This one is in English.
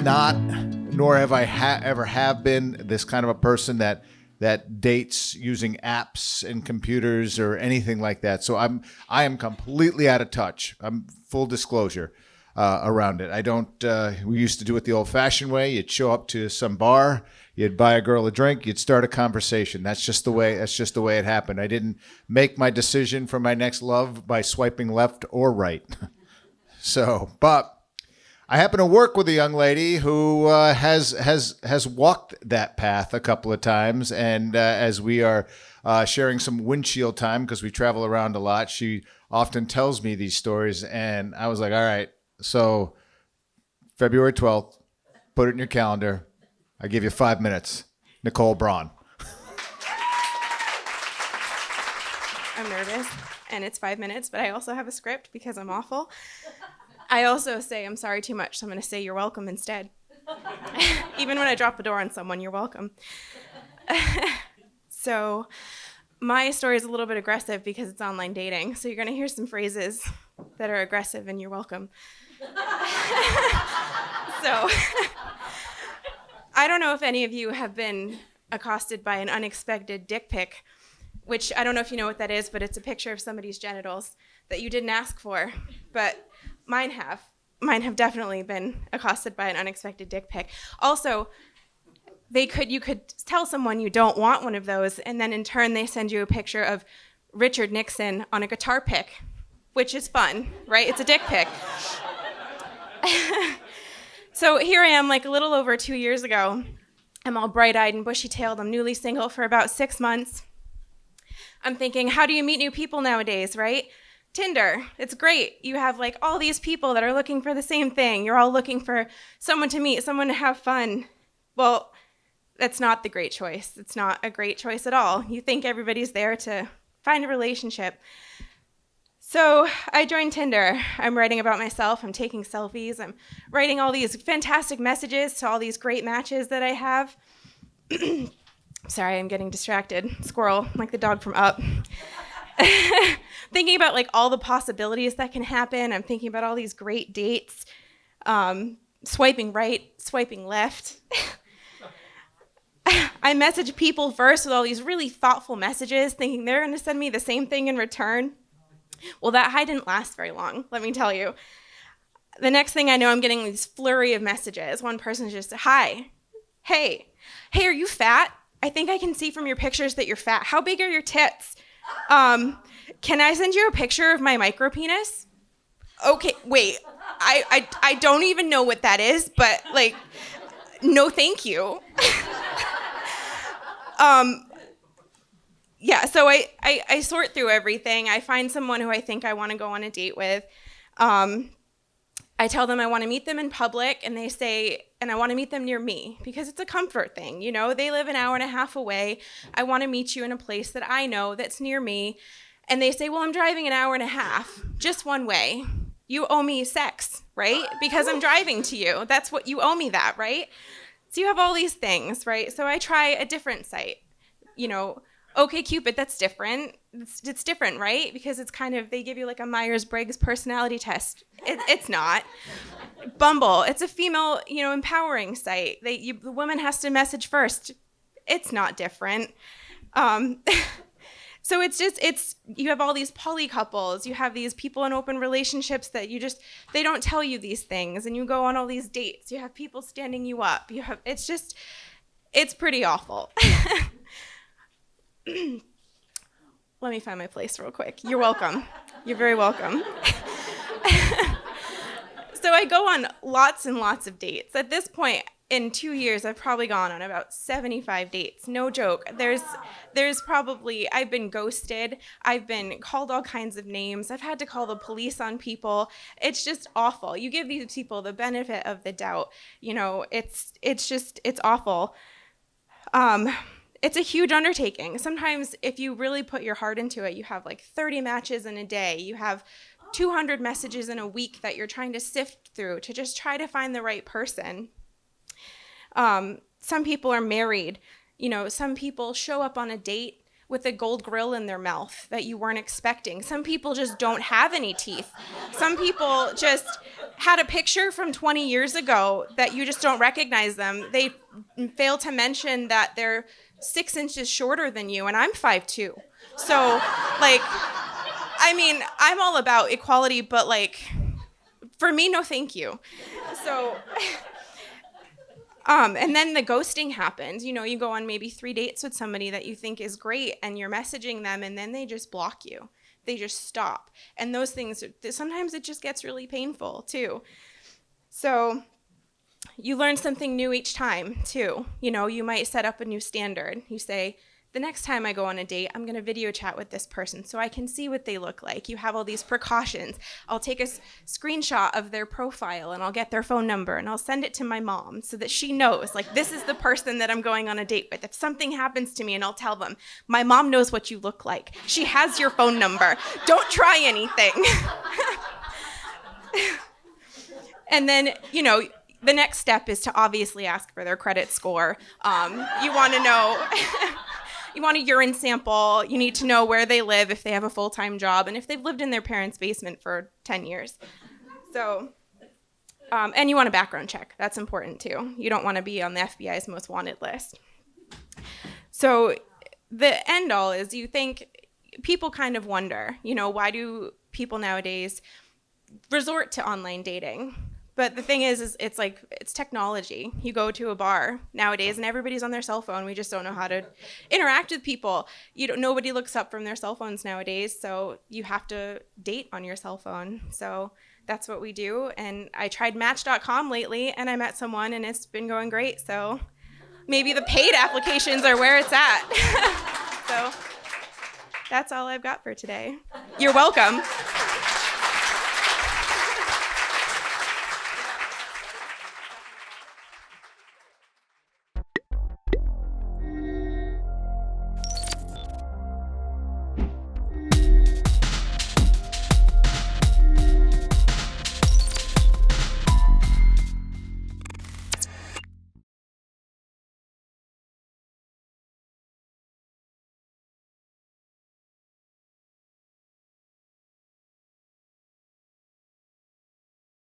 not, nor have I ever have been this kind of a person that dates using apps and computers or anything like that. So I am completely out of touch. I'm full disclosure around it. I don't. We used to do it the old-fashioned way. You'd show up to some bar, you'd buy a girl a drink, you'd start a conversation. That's just the way it happened. I didn't make my decision for my next love by swiping left or right. So, but I happen to work with a young lady who has walked that path a couple of times, and as we are sharing some windshield time because we travel around a lot, she often tells me these stories, and I was like, all right, so February 12th, put it in your calendar. I give you 5 minutes. Nicole, Braun. I'm nervous, and it's 5 minutes, but I also have a script because I'm awful. I also say I'm sorry too much, so I'm going to say you're welcome instead. Even when I drop the door on someone, you're welcome. So my story is a little bit aggressive because it's online dating, so you're going to hear some phrases that are aggressive, and you're welcome. So I don't know if any of you have been accosted by an unexpected dick pic, which I don't know if you know what that is, but it's a picture of somebody's genitals that you didn't ask for, but mine have. Mine have definitely been accosted by an unexpected dick pic. Also, you could tell someone you don't want one of those, and then in turn they send you a picture of Richard Nixon on a guitar pick, which is fun, right? It's a dick pic. So here I am, like a little over 2 years ago. I'm all bright-eyed and bushy-tailed. I'm newly single for about 6 months. I'm thinking, how do you meet new people nowadays, right? Tinder, it's great. You have like all these people that are looking for the same thing. You're all looking for someone to meet, someone to have fun. Well, that's not the great choice. It's not a great choice at all. You think everybody's there to find a relationship. So I joined Tinder. I'm writing about myself. I'm taking selfies. I'm writing all these fantastic messages to all these great matches that I have. Sorry, I'm getting distracted. Squirrel, like the dog from Up. Thinking about like all the possibilities that can happen. I'm thinking about all these great dates. Swiping right, swiping left. I message people first with all these really thoughtful messages, thinking they're going to send me the same thing in return. Well, that high didn't last very long, let me tell you. The next thing I know, I'm getting this flurry of messages. One person's just, hi, hey, are you fat? I think I can see from your pictures that you're fat. How big are your tits? Can I send you a picture of my micro penis? Okay, wait, I don't even know what that is, but like, no thank you. Yeah, so I sort through everything. I find someone who I think I want to go on a date with. I tell them I want to meet them in public, and they say, and I want to meet them near me, because it's a comfort thing. You know, they live an hour and a half away. I want to meet you in a place that I know that's near me. And they say, well, I'm driving an hour and a half, just one way. You owe me sex, right? Because I'm driving to you. That's what you owe me that, right? So you have all these things, right? So I try a different site. You know, OkCupid, that's different. It's different, right? Because it's kind of, they give you like a Myers-Briggs personality test. It's not. Bumble, it's a female, empowering site. The woman has to message first. It's not different. So you have all these poly couples, you have these people in open relationships that they don't tell you these things, and you go on all these dates. You have people standing you up. It's pretty awful. Let me find my place real quick. You're welcome. You're very welcome. So I go on lots and lots of dates. At this point, in 2 years, I've probably gone on about 75 dates. No joke. There's probably, I've been ghosted. I've been called all kinds of names. I've had to call the police on people. It's just awful. You give these people the benefit of the doubt. It's awful. It's a huge undertaking. Sometimes if you really put your heart into it, you have like 30 matches in a day. You have 200 messages in a week that you're trying to sift through to just try to find the right person. Some people are married. Some people show up on a date with a gold grill in their mouth that you weren't expecting. Some people just don't have any teeth. Some people just had a picture from 20 years ago that you just don't recognize them. They fail to mention that they're 6 inches shorter than you, and I'm 5'2". So, like, I mean, I'm all about equality, but, like, for me, no thank you. So, and then the ghosting happens. You know, you go on maybe 3 dates with somebody that you think is great, and you're messaging them, and then they just block you. They just stop. And those things, sometimes it just gets really painful, too. So you learn something new each time, too. You know, you might set up a new standard. You say, the next time I go on a date, I'm going to video chat with this person so I can see what they look like. You have all these precautions. I'll take a screenshot of their profile, and I'll get their phone number, and I'll send it to my mom so that she knows, like, this is the person that I'm going on a date with. If something happens to me, and I'll tell them, my mom knows what you look like. She has your phone number. Don't try anything. And then, you know, the next step is to obviously ask for their credit score. You want to know... You want a urine sample. You need to know where they live, if they have a full-time job, and if they've lived in their parents' basement for 10 years. So, and you want a background check. That's important, too. You don't want to be on the FBI's most wanted list. So the end all is you think people kind of wonder, you know, why do people nowadays resort to online dating? But the thing is it's like, it's technology. You go to a bar nowadays and everybody's on their cell phone. We just don't know how to interact with people. Nobody looks up from their cell phones nowadays, so you have to date on your cell phone. So that's what we do. And I tried Match.com lately, and I met someone, and it's been going great. So maybe the paid applications are where it's at. So that's all I've got for today. You're welcome.